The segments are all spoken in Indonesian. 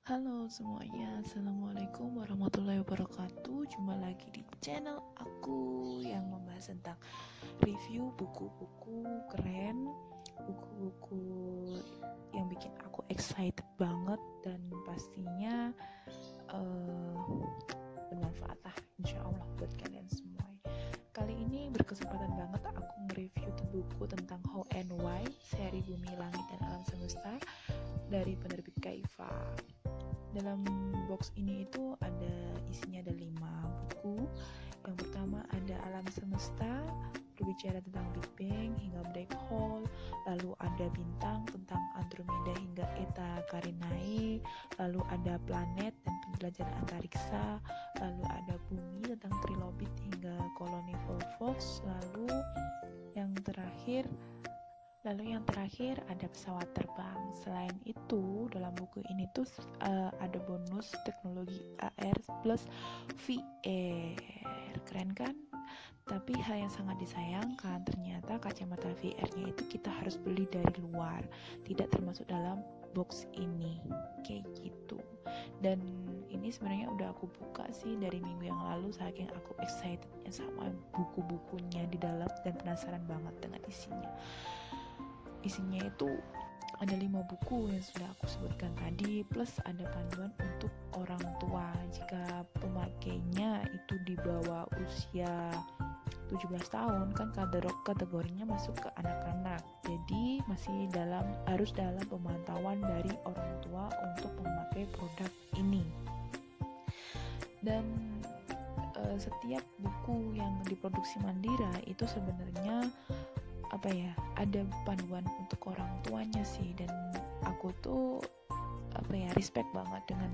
Halo semuanya, Assalamualaikum warahmatullahi wabarakatuh. Jumpa lagi di channel aku yang membahas tentang review buku-buku keren, buku-buku yang bikin aku excited banget dan pastinya bermanfaat lah insya Allah buat kalian semua. Kali ini berkesempatan banget aku nge-review buku tentang How and Why, seri Bumi, Langit, dan Alam Semesta dari penerbit Kaifa. Dalam box ini itu isinya ada 5 buku. Yang pertama ada Alam Semesta, berbicara tentang Big Bang hingga Black Hole. Lalu ada Bintang tentang Andromeda hingga Eta Carinae. Lalu ada Planet dan penjelajahan antariksa. Lalu ada Bumi tentang Trilobit hingga koloni Volvox. Lalu yang terakhir ada pesawat terbang. Selain itu, dalam buku ini tuh ada bonus teknologi AR plus VR. Keren kan? Tapi hal yang sangat disayangkan, ternyata kacamata VR-nya itu kita harus beli dari luar, tidak termasuk dalam box ini. Kayak gitu. Dan ini sebenarnya udah aku buka sih dari minggu yang lalu, saking aku excitednya sama buku-bukunya di dalam dan penasaran banget dengan isinya itu ada 5 buku yang sudah aku sebutkan tadi, plus ada panduan untuk orang tua jika pemakainya itu di bawah usia 17 tahun, kan kategorinya masuk ke anak-anak, jadi harus dalam pemantauan dari orang tua untuk memakai produk ini. Dan setiap buku yang diproduksi Mandira itu sebenarnya ada panduan untuk orang tuanya sih, dan aku tuh respect banget dengan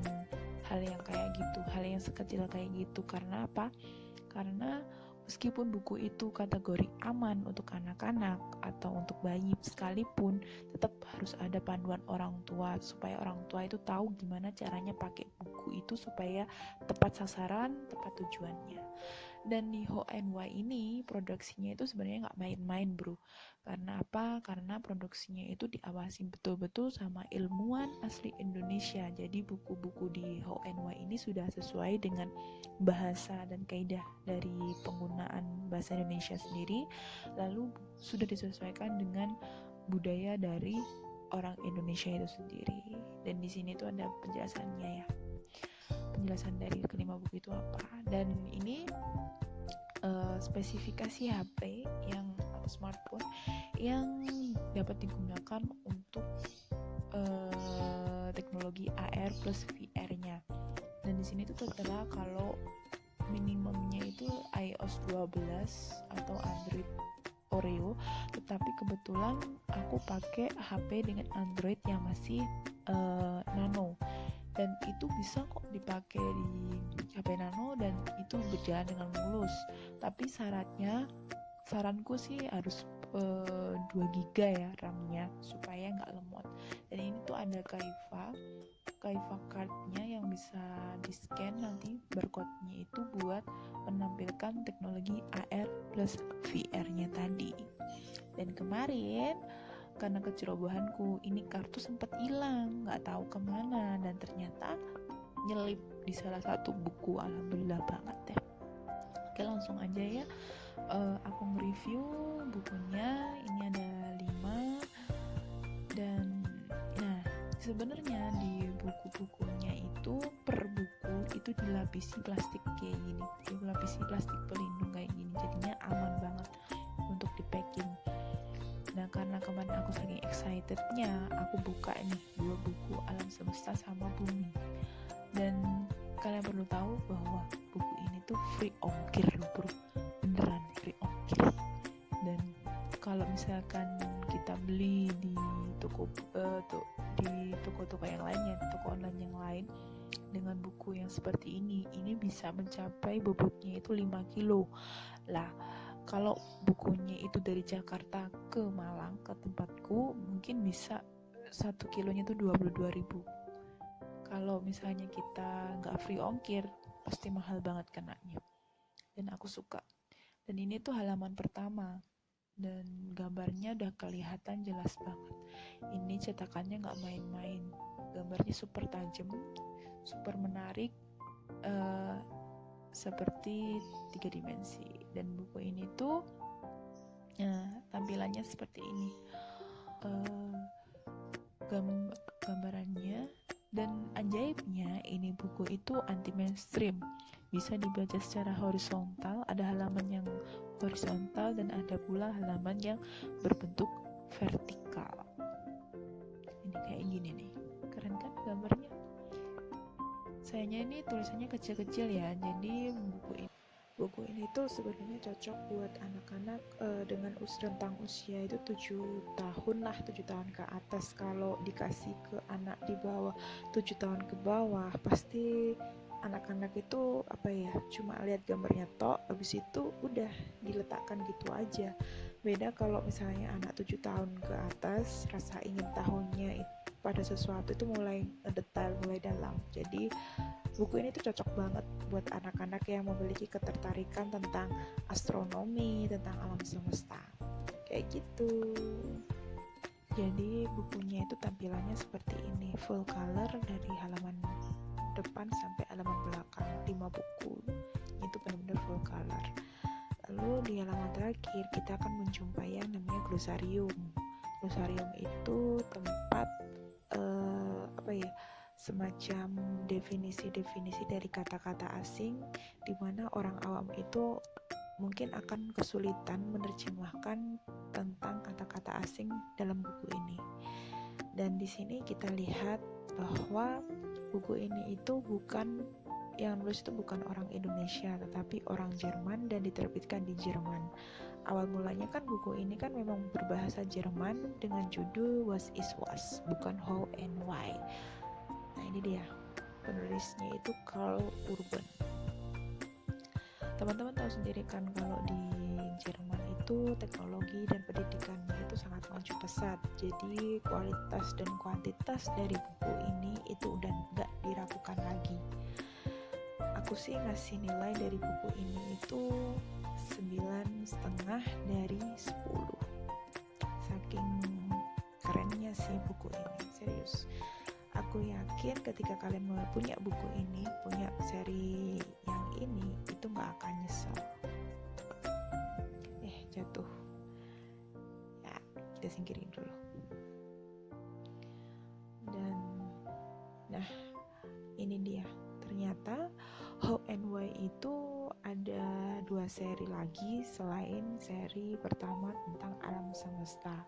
hal yang kayak gitu, hal yang sekecil kayak gitu. Karena apa? Karena meskipun buku itu kategori aman untuk anak-anak atau untuk bayi sekalipun, tetap harus ada panduan orang tua supaya orang tua itu tahu gimana caranya pakai buku itu supaya tepat sasaran, tepat tujuannya. Dan di How and Why ini produksinya itu sebenarnya nggak main-main bro. Karena apa? Karena produksinya itu diawasi betul-betul sama ilmuwan asli Indonesia. Jadi buku-buku di How and Why ini sudah sesuai dengan bahasa dan kaidah dari penggunaan bahasa Indonesia sendiri, lalu sudah disesuaikan dengan budaya dari orang Indonesia itu sendiri. Dan di sini tuh ada penjelasannya ya, penjelasan dari kelima buku itu apa. Dan ini spesifikasi HP atau smartphone yang dapat digunakan untuk teknologi AR plus VR-nya. Dan di sini tuh tertera kalau minimumnya itu iOS 12 atau Android Oreo, tetapi kebetulan aku pakai HP dengan Android yang masih Nano, dan itu bisa kok dipakai di HP Nano dan itu berjalan dengan mulus. Tapi saranku sih harus 2 GB ya RAM-nya supaya nggak lemot. Dan ini tuh ada Kaifa card-nya yang bisa di-scan nanti barcode-nya itu buat menampilkan teknologi AR plus VR-nya tadi. Dan kemarin karena kecerobohanku, ini kartu sempat hilang, nggak tahu kemana, dan ternyata nyelip di salah satu buku. Alhamdulillah banget ya. Oke, langsung aja ya, aku nge-review bukunya. Ini ada 5. Dan nah, sebenarnya di buku-bukunya itu per buku itu dilapisi plastik kayak gini, dilapisi plastik pelindung kayak gini, jadinya aman banget untuk di packing. Nah, karena kemarin aku saking excitednya, aku buka nih 2 buku Alam Semesta sama Bumi. Dan kalian perlu tahu bahwa buku ini tuh free ongkir loh bro, beneran free ongkir. Dan kalau misalkan kita beli di toko-toko yang lain ya, toko online yang lain, dengan buku yang seperti ini bisa mencapai bobotnya itu 5 kilo lah. Kalau bukunya itu dari Jakarta ke Malang, ke tempatku, mungkin bisa 1 kilonya itu 22.000. Kalau misalnya kita nggak free ongkir, pasti mahal banget kenanya. Dan aku suka. Dan ini tuh halaman pertama, dan gambarnya udah kelihatan jelas banget. Ini cetakannya nggak main-main. gambarnya super tajam, super menarik, seperti 3 dimensi. Dan buku ini tuh tampilannya seperti ini, gambarannya. Dan ajaibnya ini buku itu anti mainstream, bisa dibaca secara horizontal, ada halaman yang horizontal dan ada pula halaman yang berbentuk vertikal. Ini kayak gini nih, keren kan gambarnya? Sayangnya ini tulisannya kecil-kecil ya, jadi buku ini tuh sebenarnya cocok buat anak-anak dengan rentang usia itu 7 tahun lah, 7 tahun ke atas. Kalau dikasih ke anak di bawah 7 tahun ke bawah, pasti anak-anak itu cuma lihat gambarnya tok, habis itu udah diletakkan gitu aja. Beda kalau misalnya anak 7 tahun ke atas, rasa ingin tahunya pada sesuatu itu mulai detail, mulai dalam. Jadi buku ini tuh cocok banget buat anak-anak yang memiliki ketertarikan tentang astronomi, tentang alam semesta, kayak gitu. Jadi bukunya itu tampilannya seperti ini, full color dari halaman depan sampai halaman belakang. 5 buku itu benar-benar full color. Lalu di halaman terakhir kita akan menjumpai yang namanya glosarium. Glosarium itu tempat semacam definisi-definisi dari kata-kata asing, di mana orang awam itu mungkin akan kesulitan menerjemahkan tentang kata-kata asing dalam buku ini. Dan di sini kita lihat bahwa buku ini itu yang nulis itu bukan orang Indonesia, tetapi orang Jerman dan diterbitkan di Jerman. Awal mulanya kan buku ini kan memang berbahasa Jerman dengan judul Was is Was, bukan How and Why. Nah ini dia, penulisnya itu Karl Urban. Teman-teman tahu sendiri kan kalau di Jerman itu teknologi dan pendidikannya itu sangat maju pesat. Jadi kualitas dan kuantitas dari buku ini itu udah nggak diragukan lagi. Aku sih ngasih nilai dari buku ini itu 9,5 dari 10. Saking kerennya sih buku ini, serius. Aku yakin ketika kalian punya buku ini, punya seri yang ini, itu gak akan nyesel. Jatuh. Ya, kita singkirin dulu. Dan, nah, ini dia. Ternyata How and Why itu ada 2 seri lagi selain seri pertama tentang alam semesta.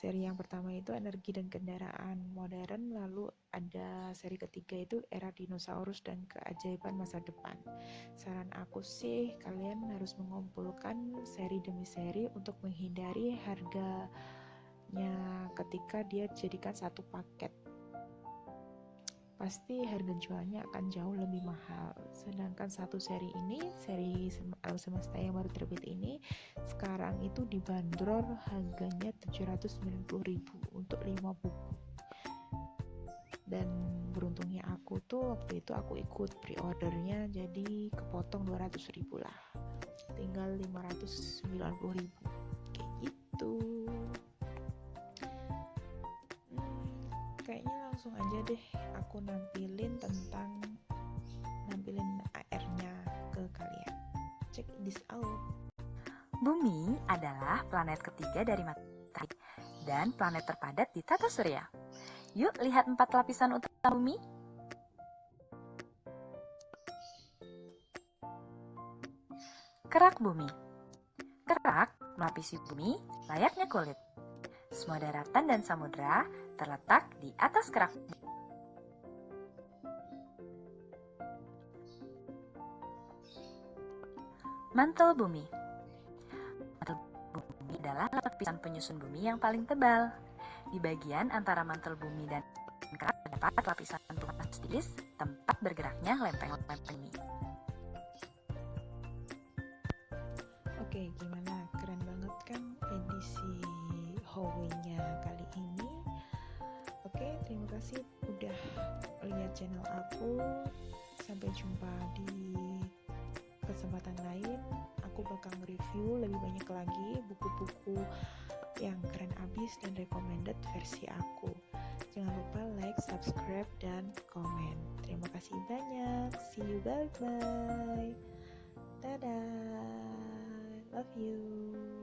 Seri yang pertama itu energi dan kendaraan modern, lalu ada seri ketiga itu era dinosaurus dan keajaiban masa depan. Saran aku sih kalian harus mengumpulkan seri demi seri untuk menghindari harganya ketika dia dijadikan satu paket. Pasti harga jualnya akan jauh lebih mahal. Sedangkan satu seri ini, seri alam semesta yang baru terbit ini, sekarang itu dibanderol harganya 790.000 untuk 5 buku. Dan beruntungnya aku tuh waktu itu aku ikut pre-ordernya, jadi kepotong 200.000 lah. Tinggal 590.000 kayak gitu. Kayaknya langsung aja deh aku nampilin AR-nya ke kalian. Check this out. Bumi adalah planet ketiga dari matahari dan planet terpadat di tata surya. Yuk lihat 4 lapisan utama bumi. Kerak bumi. Kerak melapisi bumi layaknya kulit. Semua daratan dan samudera terletak di atas kerak bumi. Mantel bumi. Mantel bumi adalah lapisan penyusun bumi yang paling tebal. Di bagian antara mantel bumi dan kerak terdapat lapisan tunas tipis tempat bergeraknya lempeng-lempeng bumi. Oke, gimana? Keren banget kan edisi Huawei-nya kali ini? Oke, terima kasih udah lihat channel aku. Sampai jumpa di kesempatan lain. Aku bakal nge-review lebih banyak lagi buku-buku yang keren abis dan recommended versi aku. Jangan lupa like, subscribe, dan komen. Terima kasih banyak. See you, bye-bye. Dadah. Love you.